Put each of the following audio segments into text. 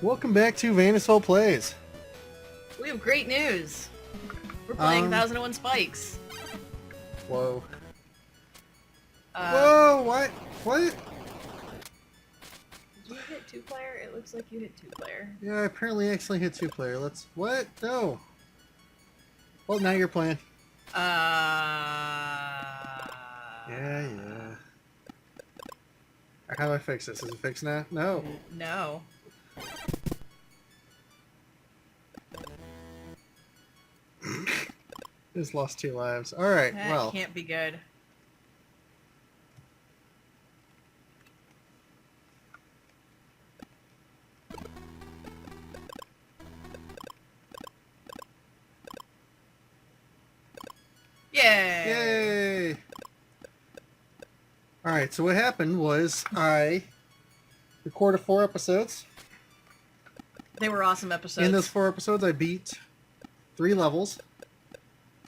Welcome back to Vanishful Plays. We have great news. We're playing 1001 Spikes. Whoa. Uh, Whoa, what? What? Did you hit 2-player? It looks like you hit 2-player. Yeah, I apparently accidentally hit 2-player. Let's... What? No. Well, now you're playing. Yeah. How do I fix this? Is it fixed now? No. No. Just lost 2 lives. Alright, That well. can't be good. Yay! Yay! Alright, so what happened was I recorded 4 episodes. They were awesome episodes. In those 4 episodes, I beat 3 levels.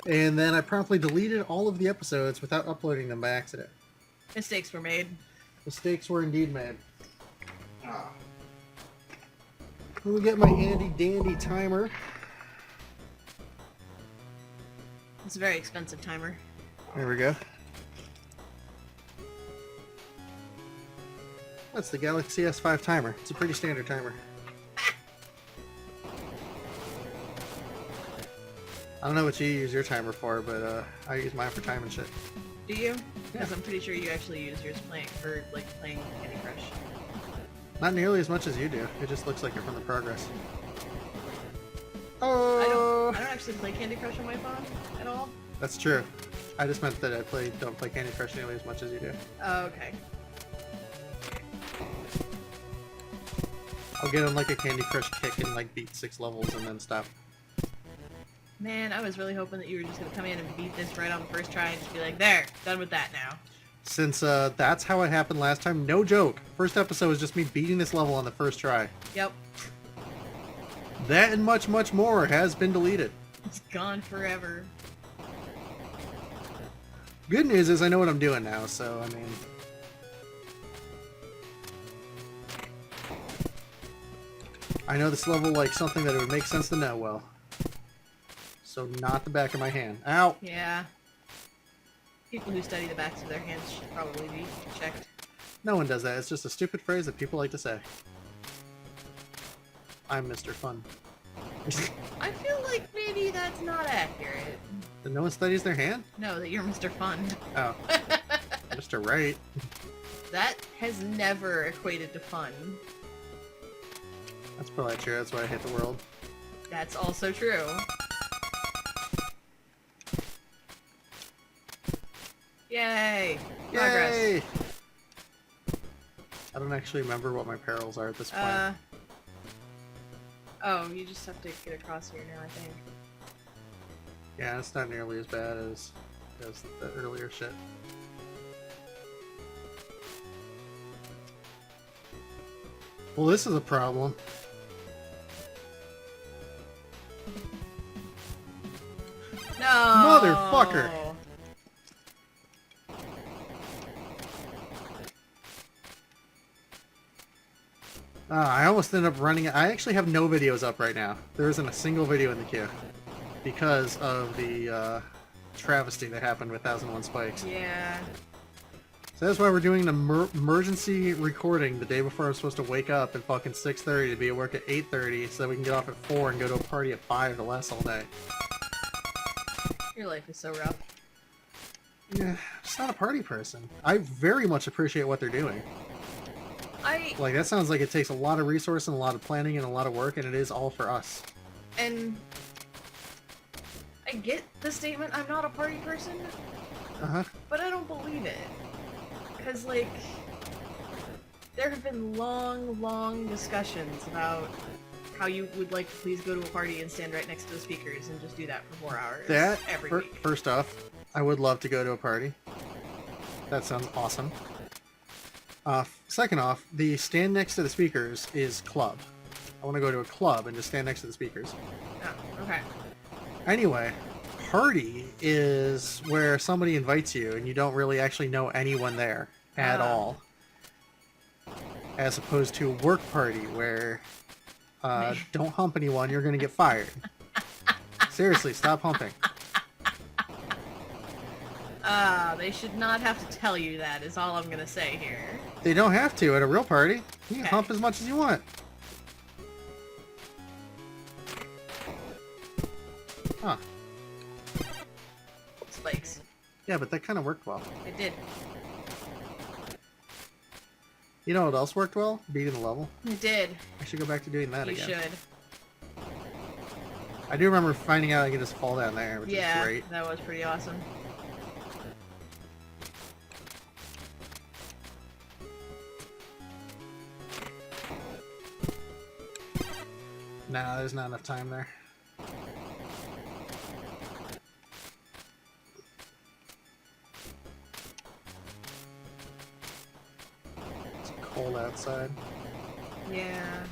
And then I promptly deleted all of the episodes without uploading them by accident. Mistakes were made. Mistakes were indeed made. Let me get my handy dandy timer. It's a very expensive timer. There we go. That's the Galaxy S5 timer. It's a pretty standard timer. I don't know what you use your timer for, but I use mine for time and shit. Do you? Yeah. Because I'm pretty sure you actually use yours playing Candy Crush. Not nearly as much as you do. It just looks like you're from the progress. I Oh! don't actually play Candy Crush on my phone at all. That's true. I just meant that I don't play Candy Crush nearly as much as you do. Oh, okay. I'll get on like a Candy Crush kick and like beat 6 levels and then stop. Man, I was really hoping that you were just gonna come in and beat this right on the first try and just be like, there, done with that now. Since that's how it happened last time, no joke. First episode was just me beating this level on the first try. Yep. That and much, much more has been deleted. It's gone forever. Good news is I know what I'm doing now, so I mean... I know this level like something that it would make sense to know well. So not the back of my hand. Ow! Yeah. People who study the backs of their hands should probably be checked. No one does that. It's just a stupid phrase that people like to say. I'm Mr. Fun. I feel like maybe that's not accurate. That no one studies their hand? No, that you're Mr. Fun. Oh. Mr. Right. That has never equated to fun. That's probably true. That's why I hate the world. That's also true. Yay! Progress. Yay! I don't actually remember what my perils are at this point. Oh, you just have to get across here now, I think. Yeah, it's not nearly as bad as the earlier shit. Well, this is a problem. No! Motherfucker! I almost ended up running it. I actually have no videos up right now. There isn't a single video in the queue. Because of the travesty that happened with 1001 Spikes. Yeah. So that's why we're doing an emergency recording the day before I'm supposed to wake up at fucking 6:30 to be at work at 8:30 so that we can get off at 4 and go to a party at 5 to last all day. Your life is so rough. Yeah, I'm just not a party person. I very much appreciate what they're doing. Like, that sounds like it takes a lot of resource and a lot of planning and a lot of work, and it is all for us. And I get the statement, I'm not a party person, but I don't believe it. Because, like, there have been long discussions about how you would like to please go to a party and stand right next to the speakers and just do that for 4 hours every week. First off, I would love to go to a party. That sounds awesome. Second off, the stand next to the speakers is club. I want to go to a club and just stand next to the speakers. Oh, okay. Anyway, party is where somebody invites you and you don't really actually know anyone there at all. As opposed to a work party where Don't hump anyone. You're gonna get fired. Seriously, stop humping. They should not have to tell you that, is all I'm gonna say here. They don't have to at a real party. You can Okay. hump as much as you want. Huh. Spikes. Yeah, but that kind of worked well. It did. You know what else worked well? Beating the level. It did. I should go back to doing that You again. should. I do remember finding out I could just fall down there, which is Yeah, great. that was pretty awesome. Nah, there's not enough time there. It's cold outside. Yeah,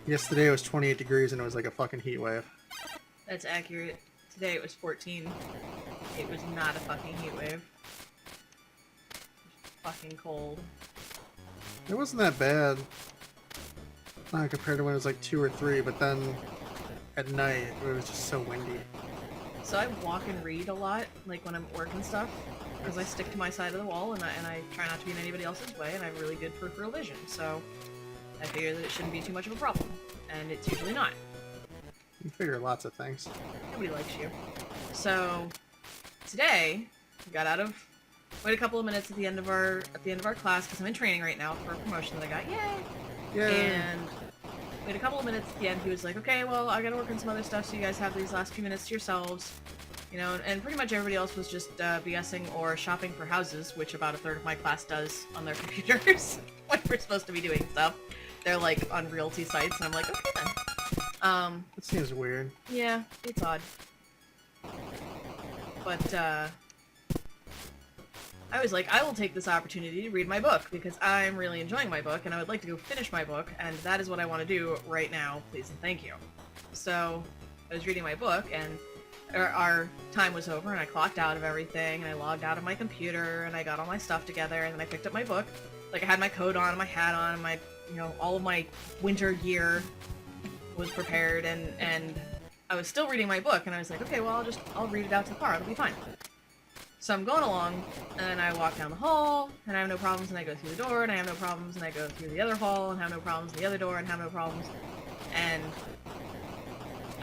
Yesterday it was 28 degrees and it was like a fucking heat wave. that's accurate. Today it was 14. It was not a fucking heat wave. It was fucking cold. It wasn't that bad. Not compared to when it was like 2 or 3, but then at night it was just so windy. So I walk and read a lot, like when I'm at work and stuff, because I stick to my side of the wall and I try not to be in anybody else's way, and I have really good peripheral vision, so I figure that it shouldn't be too much of a problem, and it's usually not. You figure lots of things. Nobody likes you. So today, we got out of wait a couple of minutes at the end of our class because I'm in training right now for a promotion that I got. Yay! Yeah. And wait a couple of minutes at the end. He was like, "Okay, well, I gotta work on some other stuff, so you guys have these last few minutes to yourselves." You know, and pretty much everybody else was just BSing or shopping for houses, which about a third of my class does on their computers when we're supposed to be doing stuff. They're like on realty sites, and I'm like, okay then. It seems weird. Yeah, it's odd. But, I was like, I will take this opportunity to read my book, because I'm really enjoying my book, and I would like to go finish my book, and that is what I want to do right now, please and thank you. So, I was reading my book, and our time was over, and I clocked out of everything, and I logged out of my computer, and I got all my stuff together, and then I picked up my book. Like, I had my coat on, my hat on, my, you know, all of my winter gear was prepared, and I was still reading my book, and I was like, okay, well, I'll read it out to the car, it'll be fine. So I'm going along, and I walk down the hall, and I have no problems, and I go through the door, and I have no problems, and I go through the other hall, and have no problems in the other door, and have no problems. And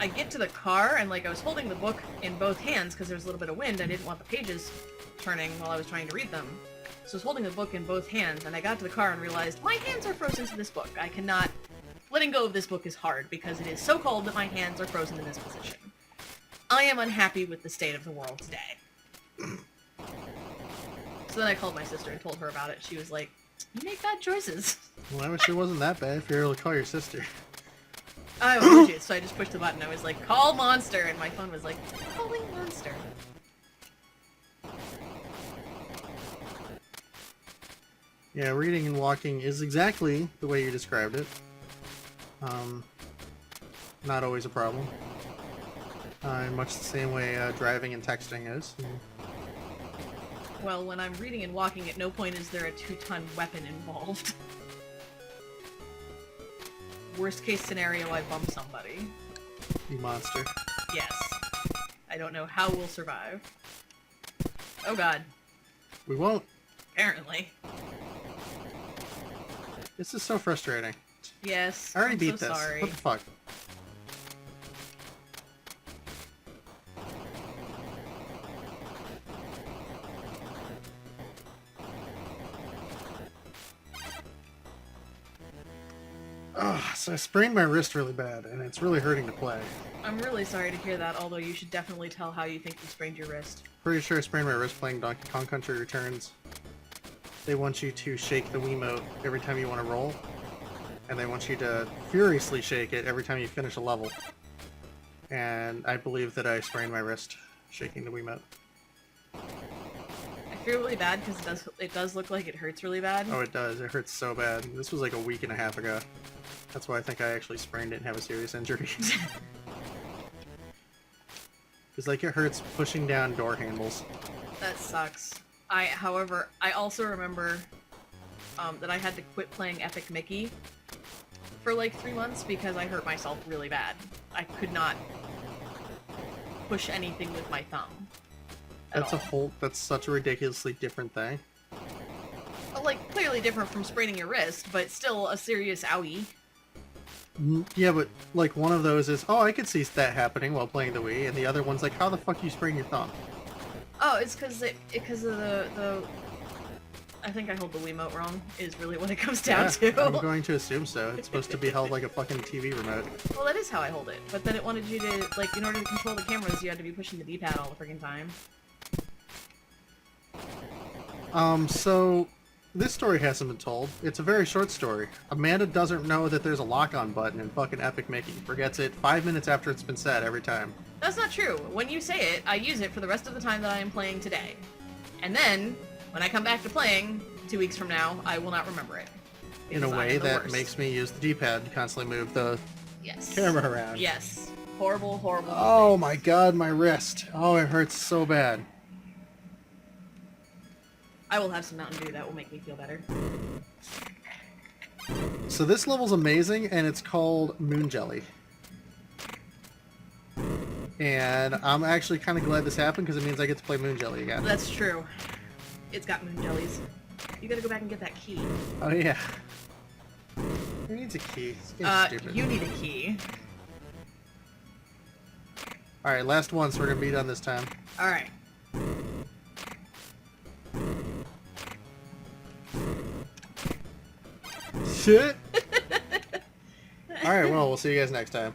I get to the car, and like I was holding the book in both hands because there was a little bit of wind. I didn't want the pages turning while I was trying to read them. So I was holding the book in both hands, and I got to the car and realized my hands are frozen to this book. I cannot... Letting go of this book is hard because it is so cold that my hands are frozen in this position. I am unhappy with the state of the world today. So then I called my sister and told her about it. She was like, you make bad choices. Well, I wish it wasn't that bad if you're able to call your sister. I told you, so I just pushed the button. I was like, call Monster, and my phone was like, calling Monster. Yeah, reading and walking is exactly the way you described it. Not always a problem. In much the same way driving and texting is. Well, when I'm reading and walking, at no point is there a 2-ton weapon involved. Worst case scenario, I bump somebody. You monster. Yes. I don't know how we'll survive. Oh god. We won't. Apparently. This is so frustrating. Yes. I already I'm beat so this. sorry. What the fuck? Ugh, so I sprained my wrist really bad, and it's really hurting to play. I'm really sorry to hear that, although you should definitely tell how you think you sprained your wrist. Pretty sure I sprained my wrist playing Donkey Kong Country Returns. They want you to shake the Wiimote every time you want to roll, and they want you to furiously shake it every time you finish a level. And I believe that I sprained my wrist shaking the Wiimote. I feel really bad because it does look like it hurts really bad. Oh, it does. It hurts so bad. This was like a week and a half ago. That's why I think I actually sprained it and have a serious injury. Because, like, it hurts pushing down door handles. That sucks. However, I also remember that I had to quit playing Epic Mickey for like 3 months because I hurt myself really bad. I could not push anything with my thumb. That's such a ridiculously different thing. Like, clearly different from spraining your wrist, but still a serious outie. Yeah, but like one of those is, oh, I could see that happening while playing the Wii, and the other one's like, how the fuck you sprain your thumb? Oh, it's because of the. I think I hold the Wiimote wrong. Is really what it comes down to. I'm going to assume so. It's supposed to be held like a fucking TV remote. Well, that is how I hold it. But then it wanted you to, like, in order to control the cameras, you had to be pushing the D-pad all the freaking time. So this story hasn't been told. It's a very short story. Amanda doesn't know that there's a lock-on button in fucking Epic Mickey. Forgets it 5 minutes after it's been said every time. That's not true. When you say it, I use it for the rest of the time that I am playing today. And then, when I come back to playing, 2 weeks from now, I will not remember it. In a Because I way am the that worst. makes me use the D-pad to constantly move the Yes. camera around. Yes. Horrible, horrible. Oh mistake. my god, my wrist. Oh, it hurts so bad. I will have some Mountain Dew. That will make me feel better. So this level's amazing, and it's called Moon Jelly. And I'm actually kind of glad this happened, because it means I get to play Moon Jelly again. That's true. It's got moon jellies. You gotta go back and get that key. Oh yeah. Who needs a key? This game's stupid. You need a key. Alright, last one, so we're gonna be done this time. Alright. Shit! Alright, well, we'll see you guys next time.